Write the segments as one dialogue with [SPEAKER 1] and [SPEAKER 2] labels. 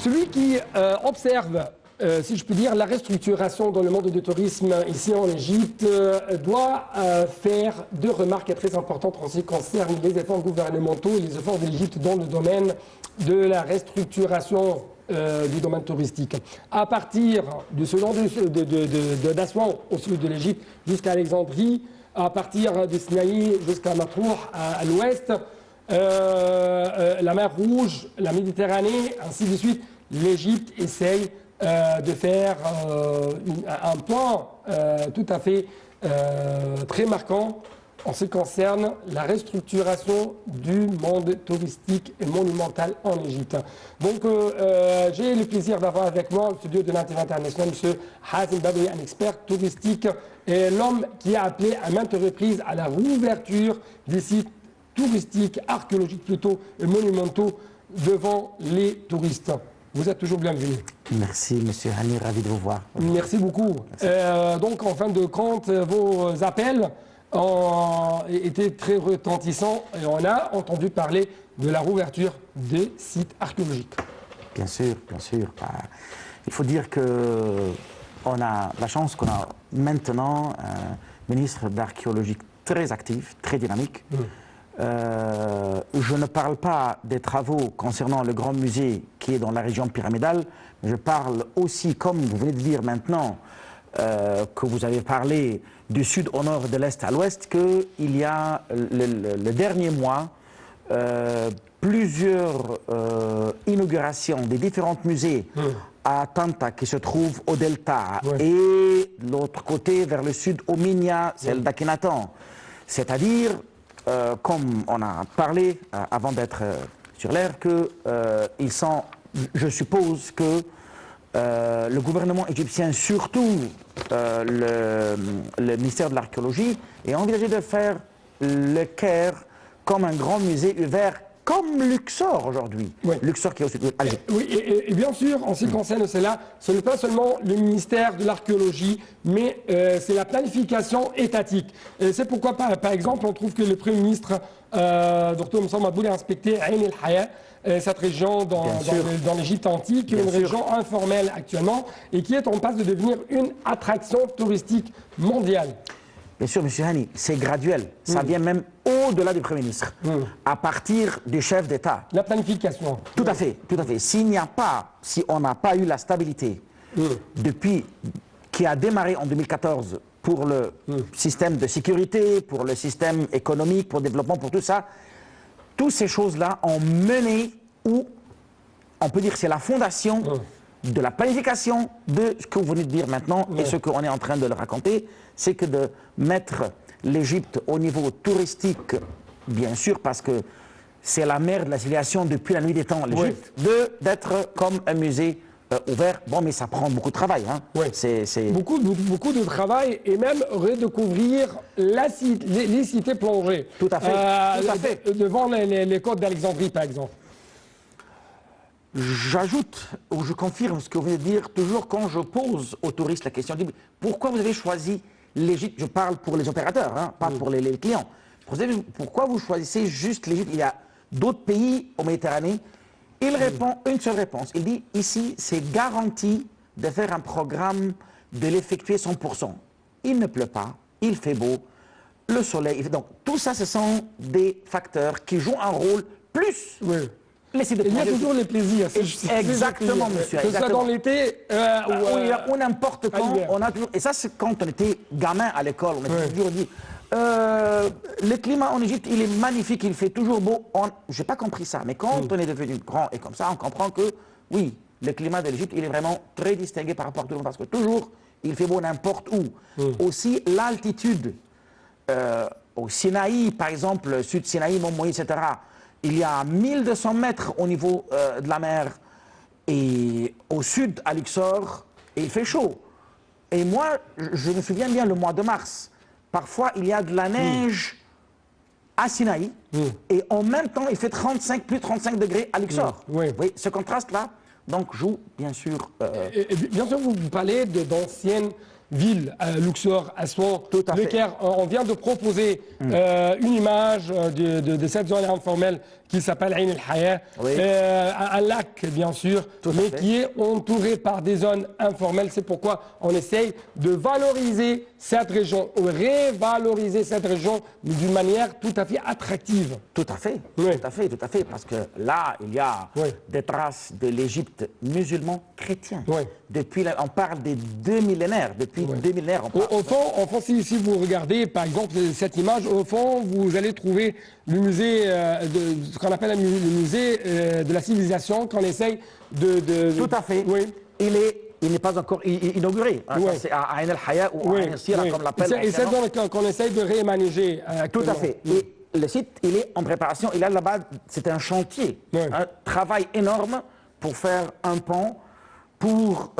[SPEAKER 1] Celui qui observe, si je peux dire, la restructuration dans le monde du tourisme ici en Égypte doit faire deux remarques très importantes en ce qui concerne les efforts gouvernementaux et les efforts de l'Égypte dans le domaine de la restructuration du domaine touristique. À partir de ce long d'Aswan au sud de l'Égypte jusqu'à Alexandrie, à partir de Sinaï jusqu'à Matrouh à l'ouest, la mer Rouge, la Méditerranée, ainsi de suite, l'Égypte essaye de faire un point tout à fait très marquant en ce qui concerne la restructuration du monde touristique et monumental en Égypte. Donc j'ai le plaisir d'avoir avec moi au studio de l'Internet International M. Hazem Badoui, un expert touristique et l'homme qui a appelé à maintes reprises à la réouverture des sites touristiques, archéologiques plutôt, et monumentaux devant les touristes. Vous êtes toujours bienvenu.
[SPEAKER 2] Merci, Monsieur Hani, ravi de vous voir.
[SPEAKER 1] Merci beaucoup. Donc, en fin de compte, vos appels ont été très retentissants et on a entendu parler de la rouverture des sites archéologiques.
[SPEAKER 2] Bien sûr, bien sûr. Il faut dire qu'on a la chance qu'on a maintenant un ministre d'archéologie très actif, très dynamique. Je ne parle pas des travaux concernant le grand musée qui est dans la région pyramidale, mais je parle aussi, comme vous venez de dire maintenant, que vous avez parlé du sud au nord, de l'est à l'ouest, qu'il y a le dernier mois plusieurs inaugurations des différents musées à Tanta qui se trouvent au delta et de l'autre côté vers le sud au Minya, celle d'Akhenaton. C'est-à-dire comme on a parlé avant d'être sur l'air, je suppose que le gouvernement égyptien, surtout le ministère de l'archéologie, est envisagé de faire le Caire comme un grand musée ouvert, comme Luxor aujourd'hui. Oui. Luxor qui est aussi...
[SPEAKER 1] Oui, et bien sûr, en ce qui concerne cela, ce n'est pas seulement le ministère de l'archéologie, mais c'est la planification étatique. C'est pourquoi, par exemple, on trouve que le Premier ministre, Dr Moussa Mabouli, a inspecté Ain el-Haya, cette région dans l'Égypte antique, une région informelle actuellement, et qui est en passe de devenir une attraction touristique mondiale.
[SPEAKER 2] Bien sûr, M. Hani, c'est graduel. Ça vient même au-delà du Premier ministre, à partir du chef d'État.
[SPEAKER 1] La planification.
[SPEAKER 2] Tout à fait, tout à fait. Si on n'a pas eu la stabilité depuis qui a démarré en 2014 pour le système de sécurité, pour le système économique, pour le développement, pour tout ça, toutes ces choses-là ont mené où, on peut dire que c'est la fondation de la planification de ce que vous venez de dire maintenant et ce qu'on est en train de le raconter, c'est que de mettre l'Égypte au niveau touristique, bien sûr, parce que c'est la mère de la civilisation depuis la nuit des temps, l'Égypte, d'être comme un musée ouvert. Bon, mais ça prend beaucoup de travail. Hein. C'est
[SPEAKER 1] beaucoup de travail et même redécouvrir les cités plongées.
[SPEAKER 2] Tout à fait. Tout à fait.
[SPEAKER 1] Devant les côtes d'Alexandrie, par exemple.
[SPEAKER 2] J'ajoute, ou je confirme ce que vous venez de dire, toujours quand je pose aux touristes la question, pourquoi vous avez choisi l'Égypte? Je parle pour les opérateurs, hein, pas pour les clients. Pourquoi vous choisissez juste l'Égypte? Il y a d'autres pays en Méditerranée. Il répond une seule réponse. Il dit, ici, c'est garanti de faire un programme, de l'effectuer 100%. Il ne pleut pas, il fait beau, le soleil. Donc, tout ça, ce sont des facteurs qui jouent un rôle plus...
[SPEAKER 1] Il y a toujours les plaisirs.
[SPEAKER 2] Exactement, monsieur.
[SPEAKER 1] Que ce soit dans l'été
[SPEAKER 2] ou n'importe quand. On a toujours, et ça, c'est quand on était gamin à l'école. On a toujours dit le climat en Égypte, il est magnifique, il fait toujours beau. Je n'ai pas compris ça. Mais quand on est devenu grand et comme ça, on comprend que, oui, le climat de l'Égypte, il est vraiment très distingué par rapport à tout le monde. Parce que toujours, il fait beau n'importe où. Aussi, l'altitude. Au Sinaï, par exemple, Sud Sinaï, Mont Moïse, etc., il y a 1200 mètres au niveau de la mer et au sud, à Luxor, et il fait chaud. Et moi, je me souviens bien le mois de mars. Parfois, il y a de la neige à Sinaï et en même temps, il fait plus de 35 degrés à Luxor. Oui, ce contraste-là, donc, joue, bien sûr...
[SPEAKER 1] bien sûr, vous parlez d'anciennes ville, Luxor, Aswan, le Caire. On vient de proposer une image de cette zone informelle qui s'appelle Ain el-Haya,
[SPEAKER 2] Oui.
[SPEAKER 1] un lac bien sûr, mais
[SPEAKER 2] fait.
[SPEAKER 1] qui est entouré par des zones informelles. C'est pourquoi on essaye de valoriser cette région, ou révaloriser cette région d'une manière tout à fait attractive.
[SPEAKER 2] Tout à fait,
[SPEAKER 1] Oui.
[SPEAKER 2] tout à fait, tout à fait, parce que là, il y a
[SPEAKER 1] Oui.
[SPEAKER 2] des traces de l'Égypte musulman chrétien.
[SPEAKER 1] Oui.
[SPEAKER 2] Depuis, on parle des 2 millénaires, depuis 2 millénaires, on parle.
[SPEAKER 1] Au fond si vous regardez par exemple cette image, au fond, vous allez trouver le musée, ce qu'on appelle le musée de la civilisation, qu'on essaye
[SPEAKER 2] Tout à fait.
[SPEAKER 1] Oui.
[SPEAKER 2] Il n'est pas encore inauguré. Hein,
[SPEAKER 1] Oui.
[SPEAKER 2] ça, c'est à Ain el-Haya ou à Ain el-Sira, comme l'appelle.
[SPEAKER 1] Et c'est donc qu'on essaye de réaménager.
[SPEAKER 2] Tout à fait. Et le site, il est en préparation. Il est là-bas, c'est un chantier,
[SPEAKER 1] Oui.
[SPEAKER 2] un travail énorme pour faire un pont, pour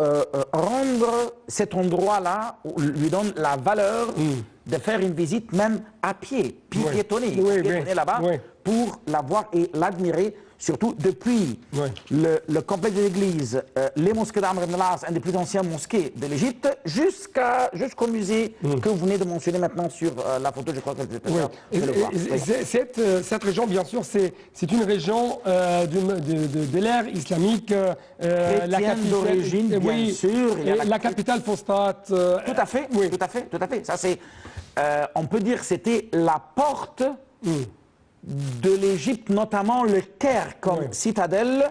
[SPEAKER 2] rendre cet endroit-là, lui donne la valeur de faire une visite même à pied, piétonner, piétonner là-bas, pour la voir et l'admirer, surtout depuis le complexe de l'église, les mosquées d'Amr ibn al-As, un des plus anciens mosquées de l'Égypte, jusqu'au musée que vous venez de mentionner maintenant sur la photo, je crois que je le vois.
[SPEAKER 1] Cette région, bien sûr, c'est une région de l'ère islamique.
[SPEAKER 2] La capitale d'origine, bien sûr.
[SPEAKER 1] La capitale Fostat.
[SPEAKER 2] Tout à fait,
[SPEAKER 1] oui.
[SPEAKER 2] tout à fait, tout à fait. Ça, c'est, on peut dire que c'était la porte de l'Égypte, notamment le Caire comme citadelle,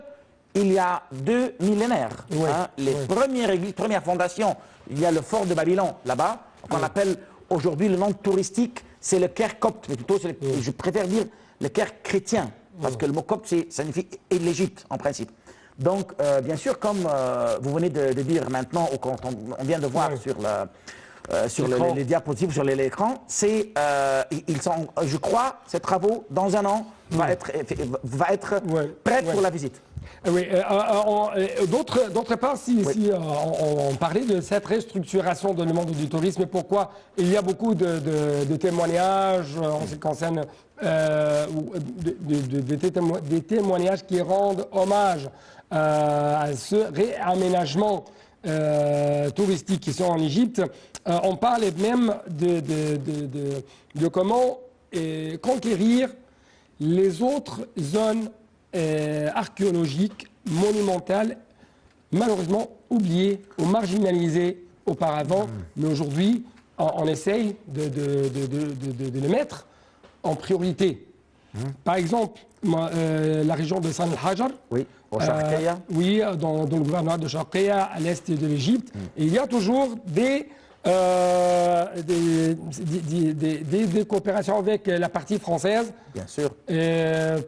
[SPEAKER 2] il y a 2 millénaires. Hein, les premières églises, premières fondations, il y a le fort de Babylone là-bas, qu'on appelle aujourd'hui le nom touristique, c'est le Caire copte, mais plutôt, je préfère dire le Caire chrétien, parce que le mot copte, ça signifie l'Égypte en principe. Donc, bien sûr, comme vous venez de dire maintenant, ou quand on vient de voir sur les diapositives, sur l'écran, c'est, ils sont, je crois, ces travaux, dans un an, va être prêts pour la visite.
[SPEAKER 1] Oui, d'autre part, si on parlait de cette restructuration de le monde du tourisme, pourquoi il y a beaucoup de témoignages en ce qui concerne des témoignages qui rendent hommage à ce réaménagement touristiques qui sont en Égypte, on parle même de comment conquérir les autres zones archéologiques, monumentales, malheureusement oubliées ou marginalisées auparavant. Mais aujourd'hui, on essaye de les mettre en priorité. Par exemple, la région de San al-Hajar,
[SPEAKER 2] au Sharqiya.
[SPEAKER 1] oui, dans le gouvernement de Sharqiya, à l'est de l'Égypte, il y a toujours des coopérations avec la partie française.
[SPEAKER 2] Bien sûr.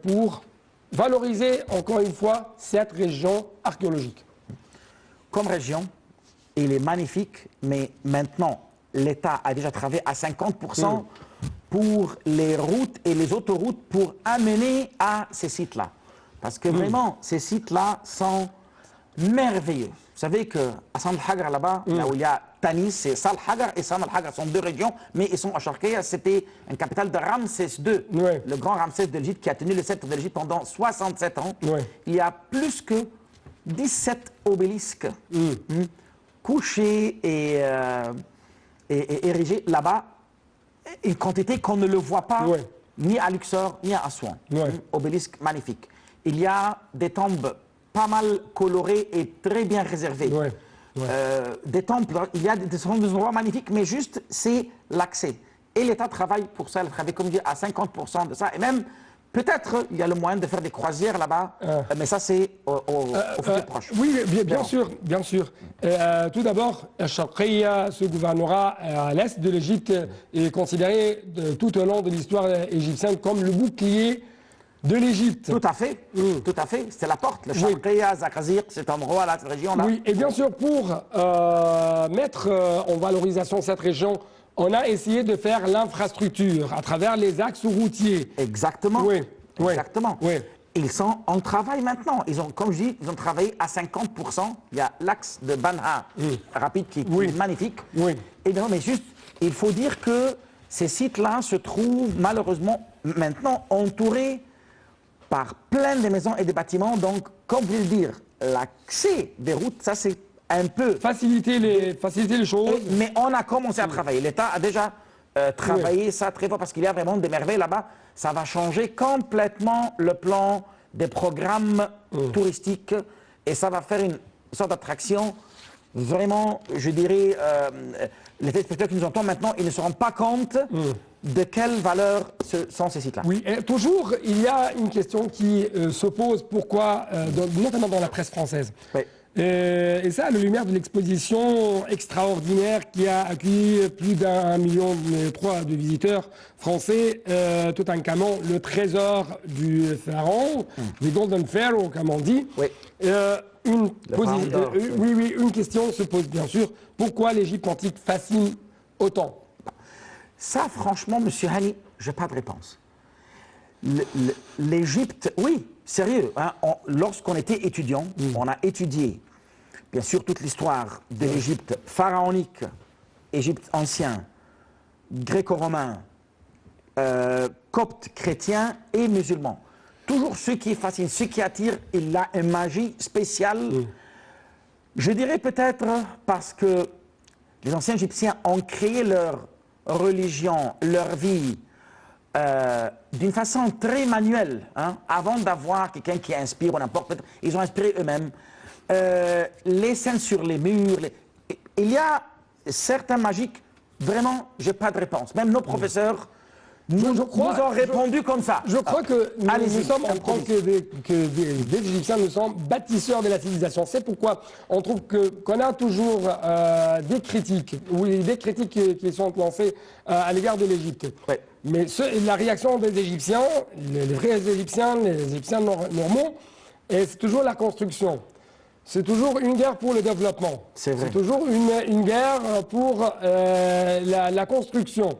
[SPEAKER 1] Pour valoriser encore une fois cette région archéologique.
[SPEAKER 2] Comme région, il est magnifique, mais maintenant, l'État a déjà travaillé à 50% pour les routes et les autoroutes pour amener à ces sites-là. Parce que vraiment, ces sites-là sont merveilleux. Vous savez qu'à San al-Hagar, là-bas, là où il y a Tanis, c'est San al-Hagar et San al-Hagar sont 2 régions, mais ils sont à Sharqiya. C'était une capitale de Ramsès II, le grand Ramsès de l'Égypte qui a tenu le sceptre de l'Égypte pendant 67 ans. Il y a plus que 17 obélisques couchés et érigés là-bas, une quantité qu'on ne le voit pas ni à Luxor ni à Assouan. Obélisque magnifique. Il y a des tombes pas mal colorées et très bien réservées. Des temples, il y a des endroits magnifiques, mais juste c'est l'accès. Et l'État travaille pour ça, il travaille comme dit à 50% de ça. Et même, peut-être, il y a le moyen de faire des croisières là-bas, mais ça c'est au futur proche.
[SPEAKER 1] Oui, bien sûr, bien sûr. Tout d'abord, Sharqiya, ce gouvernorat à l'est de l'Égypte, est considéré tout au long de l'histoire égyptienne comme le bouclier de l'Égypte.
[SPEAKER 2] Tout à fait, tout à fait. C'est la porte, le Sharqiya, Zakazir, cet endroit-là, cette région-là.
[SPEAKER 1] Oui, et bien sûr, pour mettre en valorisation cette région, on a essayé de faire l'infrastructure à travers les axes routiers.
[SPEAKER 2] Exactement. Exactement. Ils sont en travail maintenant. Ils ont, comme je dis, ils ont travaillé à 50%. Il y a l'axe de Banha rapide qui est magnifique. Et non, mais juste, il faut dire que ces sites-là se trouvent malheureusement maintenant entourés par plein de maisons et de bâtiments. Donc, comme vous le dire, l'accès des routes, ça c'est un peu...
[SPEAKER 1] Faciliter les choses.
[SPEAKER 2] Mais on a commencé à travailler. L'État a déjà travailler ça très fort parce qu'il y a vraiment des merveilles là-bas. Ça va changer complètement le plan des programmes touristiques et ça va faire une sorte d'attraction. Vraiment, je dirais, les téléspectateurs qui nous entendent maintenant, ils ne se rendent pas compte de quelle valeur sont ces sites-là.
[SPEAKER 1] Oui, et toujours, il y a une question qui se pose, pourquoi, notamment dans la presse française.
[SPEAKER 2] Oui.
[SPEAKER 1] Et ça, à la lumière de l'exposition extraordinaire qui a accueilli plus d'1,3 million de visiteurs français, Toutankhamon, le trésor du pharaon, du Golden Pharaoh, comme on dit.
[SPEAKER 2] Oui.
[SPEAKER 1] Une question se pose bien sûr. Pourquoi l'Égypte antique fascine autant?
[SPEAKER 2] Ça, franchement, monsieur Hani, je n'ai pas de réponse. L'Égypte, oui, sérieux, hein, lorsqu'on était étudiant, on a étudié, bien sûr, toute l'histoire de l'Égypte pharaonique, Égypte ancien, gréco-romain, copte, chrétien et musulman. Toujours ce qui fascine, ce qui attire, il a une magie spéciale. Je dirais peut-être parce que les anciens Égyptiens ont créé leur religion, leur vie, d'une façon très manuelle, hein, avant d'avoir quelqu'un qui inspire ou n'importe. Ils ont inspiré eux-mêmes. Les scènes sur les murs, il y a certains magiques, vraiment, je n'ai pas de réponse. Même nos professeurs nous ont répondu comme ça.
[SPEAKER 1] Je crois que nous sommes, en tant que des Égyptiens, nous sommes bâtisseurs de la civilisation. C'est pourquoi on trouve qu'on a toujours des critiques, ou des critiques qui sont lancées à l'égard de l'Égypte.
[SPEAKER 2] Ouais.
[SPEAKER 1] Mais la réaction des Égyptiens, les vrais Égyptiens, les Égyptiens normaux, c'est toujours la construction. C'est toujours une guerre pour le développement.
[SPEAKER 2] C'est vrai.
[SPEAKER 1] C'est toujours une guerre pour la construction.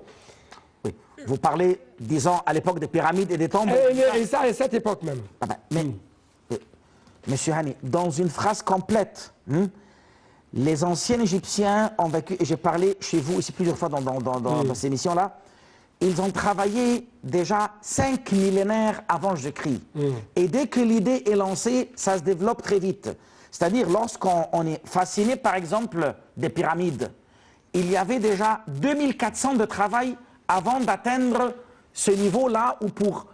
[SPEAKER 2] Oui. Vous parlez, disons, à l'époque des pyramides et des tombes.
[SPEAKER 1] Et ça, à cette époque même.
[SPEAKER 2] Ah ben, monsieur Hani, dans une phrase complète, les anciens Égyptiens ont vécu, et j'ai parlé chez vous ici plusieurs fois dans ces émissions-là, ils ont travaillé déjà 5 millénaires avant Jésus-Christ. Et dès que l'idée est lancée, ça se développe très vite. C'est-à-dire, lorsqu'on est fasciné, par exemple, des pyramides, il y avait déjà 2400 de travail avant d'atteindre ce niveau-là, ou pour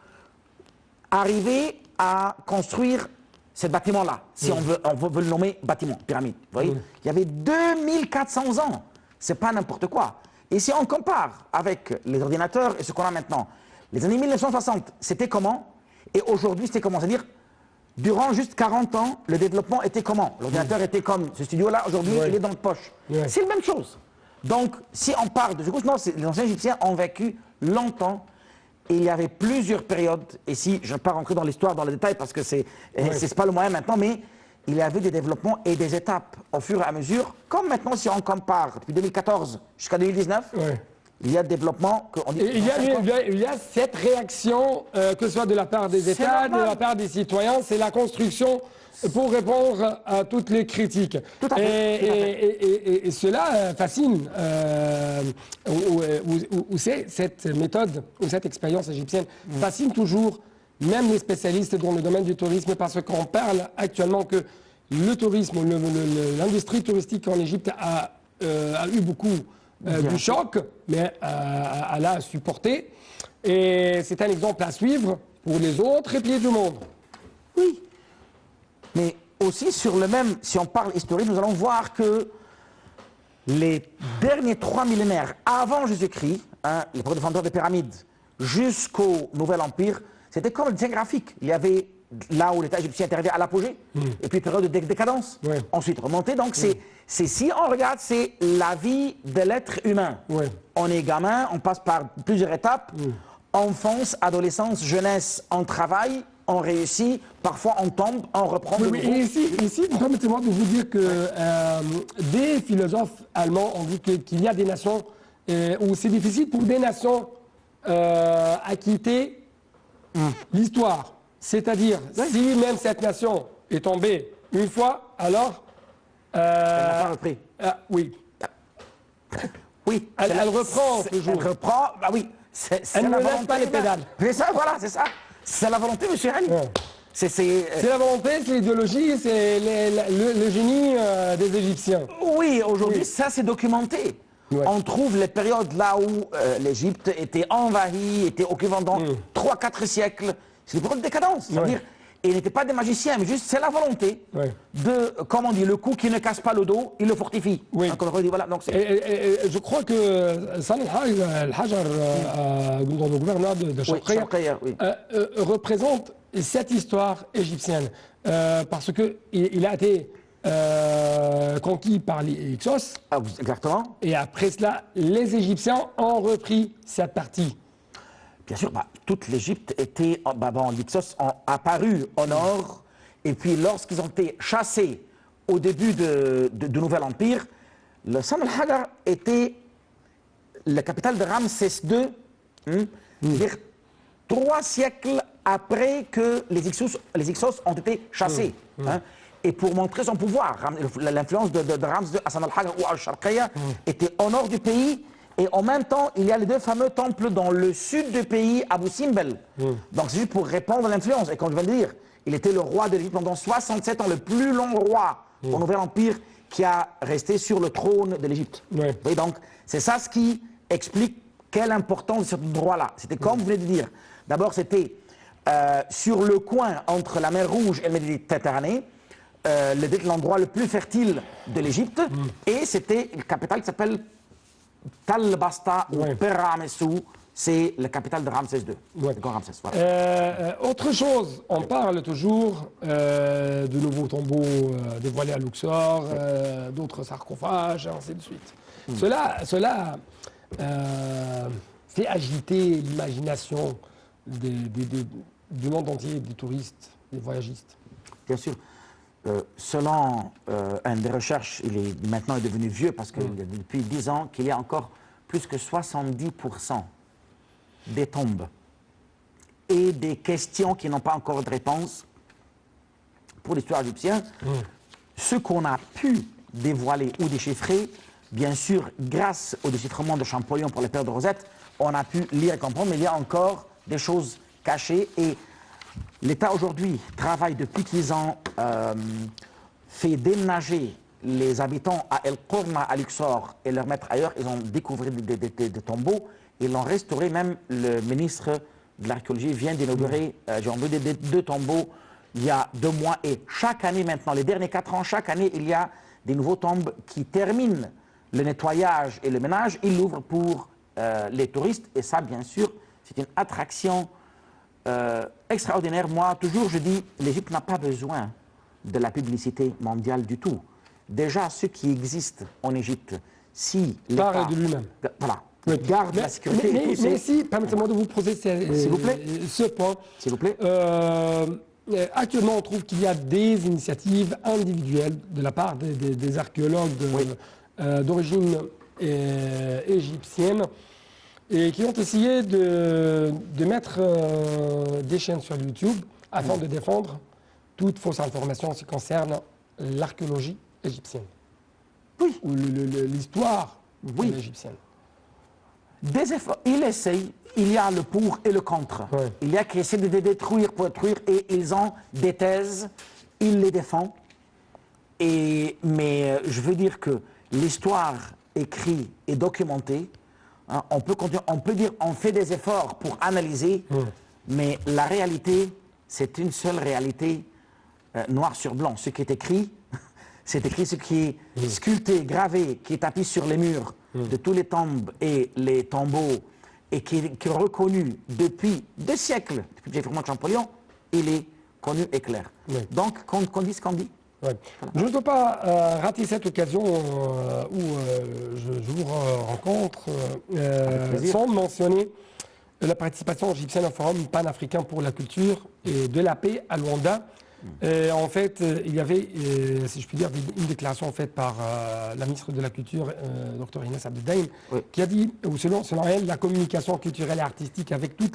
[SPEAKER 2] arriver à construire ce bâtiment-là, si on veut le nommer bâtiment, pyramide. Vous voyez, il y avait 2400 ans. C'est pas n'importe quoi. Et si on compare avec les ordinateurs et ce qu'on a maintenant, les années 1960, c'était comment? Et aujourd'hui, c'était comment? C'est-à-dire, durant juste 40 ans, le développement était comment? L'ordinateur était comme ce studio-là, aujourd'hui, il est dans la poche. C'est la même chose. Donc, si on parle de... Non, les anciens Égyptiens ont vécu longtemps, et il y avait plusieurs périodes, et si je ne vais pas rentrer dans l'histoire, dans les détails, parce que c'est pas le moyen maintenant, mais il y avait des développements et des étapes au fur et à mesure, comme maintenant si on compare depuis 2014 jusqu'à 2019, il y a des développements qu'on dit...
[SPEAKER 1] Il y a cette réaction, que ce soit de la part des États, de la part des citoyens, c'est la construction pour répondre à toutes les critiques.
[SPEAKER 2] Tout à fait.
[SPEAKER 1] Et cela fascine, ou c'est cette méthode, ou cette expérience égyptienne fascine toujours, même les spécialistes dans le domaine du tourisme, parce qu'on parle actuellement que le tourisme, l'industrie touristique en Égypte a eu beaucoup du choc, mais elle a supporté. Et c'est un exemple à suivre pour les autres pays du monde.
[SPEAKER 2] Oui. Mais aussi sur le même, si on parle historique, nous allons voir que les derniers 3 millénaires avant Jésus-Christ, les premiers fondeurs des pyramides, jusqu'au Nouvel Empire, c'était comme le dessin graphique. Il y avait là où l'État égyptien est arrivé à l'apogée, et puis période de décadence. Ensuite remonté. Donc si on regarde, c'est la vie de l'être humain. On est gamin, on passe par plusieurs étapes. Enfance, adolescence, jeunesse, on travaille, on réussit, parfois on tombe, on reprend de nouveau.
[SPEAKER 1] Et ici permettez-moi de vous dire que des philosophes allemands ont dit qu'il y a des nations où c'est difficile pour des nations à quitter l'histoire. C'est-à-dire, si même cette nation est tombée une fois, alors...
[SPEAKER 2] elle n'a pas repris.
[SPEAKER 1] Oui.
[SPEAKER 2] Oui.
[SPEAKER 1] Elle reprend toujours.
[SPEAKER 2] Elle reprend, bah oui.
[SPEAKER 1] Elle ne lâche pas les pédales.
[SPEAKER 2] C'est ça, voilà, c'est ça. C'est la volonté, monsieur Hani.
[SPEAKER 1] C'est la volonté, c'est l'idéologie, c'est le génie des Égyptiens.
[SPEAKER 2] Oui, aujourd'hui, ça c'est documenté. on trouve les périodes là où l'Égypte était envahie, était occupée pendant 3-4 siècles. C'est des périodes de décadence. C'est-à-dire, et ils n'étaient pas des magiciens, mais juste c'est la volonté de, comme on dit, le cou qui ne casse pas le dos, il le fortifie.
[SPEAKER 1] Oui.
[SPEAKER 2] Donc, on redit, voilà, donc
[SPEAKER 1] et je crois que Salih al-Hajar, le gouverneur de Sharqiya, représente cette histoire égyptienne. Parce qu'il a été conquis par les Hyksos.
[SPEAKER 2] Exactement.
[SPEAKER 1] Et après cela, les Égyptiens ont repris cette partie.
[SPEAKER 2] Bien sûr, toute l'Égypte était, les Hyksos ont apparu au nord, et puis lorsqu'ils ont été chassés au début du Nouvel Empire, le San al-Hajar était la capitale de Ramsès II, c'est-à-dire 3 siècles après que les Hyksos ont été chassés. Et pour montrer son pouvoir, l'influence de Ramsès II à San al-Hajar ou al-Sharqiya était au nord du pays. Et en même temps, il y a les 2 fameux temples dans le sud du pays, Abu Simbel. Donc c'est juste pour répandre l'influence. Et comme je viens de dire, il était le roi de l'Égypte pendant 67 ans, le plus long roi au Nouvel Empire qui a resté sur le trône de l'Égypte. Et donc c'est ça ce qui explique quelle importance de ce droit-là. C'était comme vous venez de dire. D'abord c'était sur le coin entre la mer Rouge et la Méditerranée, l'endroit le plus fertile de l'Égypte. Et c'était une capitale qui s'appelle Tal Basta ou Per-Ramessou, c'est la capitale de Ramsès II. Ramsès,
[SPEAKER 1] voilà. Autre chose, on parle toujours de nouveaux tombeaux dévoilés à Luxor, d'autres sarcophages, ainsi de suite. Cela fait agiter l'imagination du monde entier, des touristes, des voyagistes.
[SPEAKER 2] Bien sûr. Selon une des recherches, maintenant est devenu vieux parce que depuis 10 ans qu'il y a encore plus que 70% des tombes et des questions qui n'ont pas encore de réponse pour l'histoire égyptienne. Ce qu'on a pu dévoiler ou déchiffrer, bien sûr, grâce au déchiffrement de Champollion pour les Pères de Rosette, on a pu lire et comprendre, mais il y a encore des choses cachées. Et l'État aujourd'hui travaille depuis qu'ils ont fait déménager les habitants à El Qorna, à Luxor, et leur mettre ailleurs. Ils ont découvert des tombeaux. Ils l'ont restauré. Même le ministre de l'archéologie vient d'inaugurer, j'ai envoyé 2 tombeaux il y a 2 mois. Et chaque année maintenant, les derniers 4 ans, chaque année, il y a des nouveaux tombes qui terminent le nettoyage et le ménage. Ils l'ouvrent pour les touristes. Et ça, bien sûr, c'est une attraction extraordinaire. Moi, toujours, je dis, l'Égypte n'a pas besoin de la publicité mondiale du tout. Déjà, ce qui existe en Égypte, si l'État...
[SPEAKER 1] Parle de lui-même.
[SPEAKER 2] Voilà. Garde la sécurité.
[SPEAKER 1] Mais si, permettez-moi de vous poser ce point.
[SPEAKER 2] S'il vous plaît.
[SPEAKER 1] Actuellement, on trouve qu'il y a des initiatives individuelles de la part des archéologues d'origine égyptienne et qui ont essayé de mettre des chaînes sur YouTube afin de défendre toute fausse information en ce qui concerne l'archéologie égyptienne.
[SPEAKER 2] Oui.
[SPEAKER 1] Ou l'histoire égyptienne.
[SPEAKER 2] Des efforts, il essaye, il y a le pour et le contre. Il y a qui essaient de détruire pour détruire et ils ont des thèses, ils les défendent. Mais je veux dire que l'histoire écrite et documentée, hein, on peut dire on fait des efforts pour analyser, mais la réalité, c'est une seule réalité noir sur blanc. Ce qui est écrit, c'est écrit ce qui est sculpté, gravé, qui est tapis sur les murs de tous les tombes et les tombeaux et qui est reconnu depuis 2 siècles, depuis que j'ai fait Champollion, il est connu et clair. Donc, qu'on dit ce qu'on dit.
[SPEAKER 1] Voilà. Je ne peux pas rater cette occasion où je vous rencontre sans mentionner la participation égyptienne au Forum panafricain pour la culture et de la paix à Luanda. En fait, il y avait, si je puis dire, une déclaration faite par la ministre de la Culture, Dr Inès Abdeldaïm, qui a dit, ou selon elle, la communication culturelle et artistique avec toutes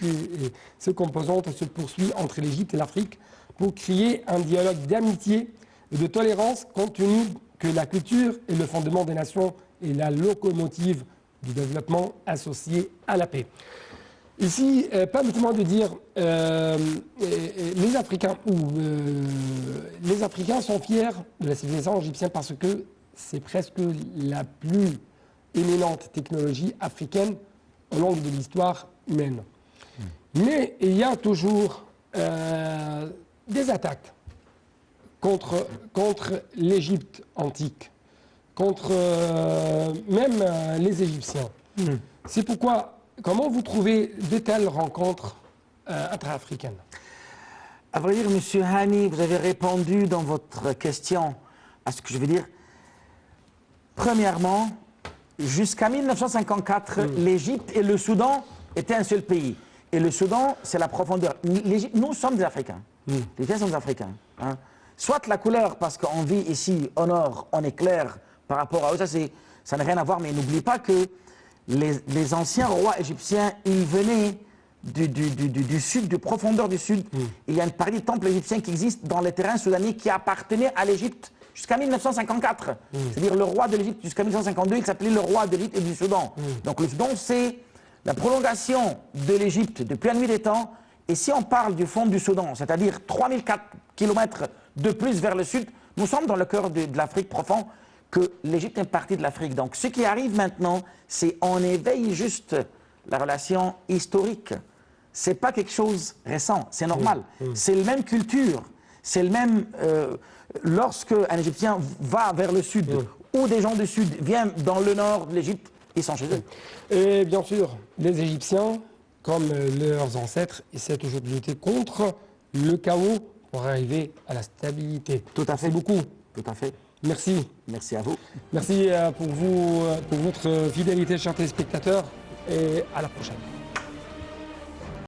[SPEAKER 1] ses composantes se poursuit entre l'Égypte et l'Afrique pour créer un dialogue d'amitié et de tolérance, compte tenu que la culture est le fondement des nations et la locomotive du développement associé à la paix. Ici, permettez-moi de dire, les Africains sont fiers de la civilisation égyptienne parce que c'est presque la plus éminentes technologies africaines au long de l'histoire humaine. Mais il y a toujours des attaques contre l'Égypte antique, contre même les Égyptiens. C'est pourquoi, comment vous trouvez de telles rencontres intra-africaines?
[SPEAKER 2] À vrai dire, Monsieur Hani, vous avez répondu dans votre question à ce que je veux dire. Premièrement, jusqu'à 1954, l'Égypte et le Soudan étaient un seul pays. Et le Soudan, c'est la profondeur. Nous sommes des Africains. Les Égyptiens sont des Africains. Hein. Soit la couleur, parce qu'on vit ici au nord, on est clair par rapport à eux, ça n'a rien à voir, mais n'oublie pas que les anciens rois égyptiens, ils venaient du sud, du profondeur du sud. Il y a une partie du temple égyptien qui existe dans les terrains soudanais qui appartenait à l'Égypte jusqu'à 1954. C'est-à-dire le roi de l'Égypte jusqu'à 1952, il s'appelait le roi de l'Égypte et du Soudan. Donc le Soudan, c'est la prolongation de l'Égypte depuis la nuit des temps. Et si on parle du fond du Soudan, c'est-à-dire 3004 km de plus vers le sud, nous sommes dans le cœur de l'Afrique profond, que l'Égypte est partie de l'Afrique. Donc ce qui arrive maintenant, c'est on éveille juste la relation historique. C'est pas quelque chose récent, c'est normal. C'est la même culture, c'est le même... lorsque un Égyptien va vers le sud, ou des gens du sud viennent dans le nord de l'Égypte, ils sont chez eux.
[SPEAKER 1] Et bien sûr, les Égyptiens, comme leurs ancêtres, essaient toujours de lutter contre le chaos pour arriver à la stabilité.
[SPEAKER 2] Tout à fait.
[SPEAKER 1] Beaucoup.
[SPEAKER 2] Tout à fait.
[SPEAKER 1] Merci.
[SPEAKER 2] Merci à vous.
[SPEAKER 1] Merci pour votre fidélité, chers téléspectateurs, et à la prochaine.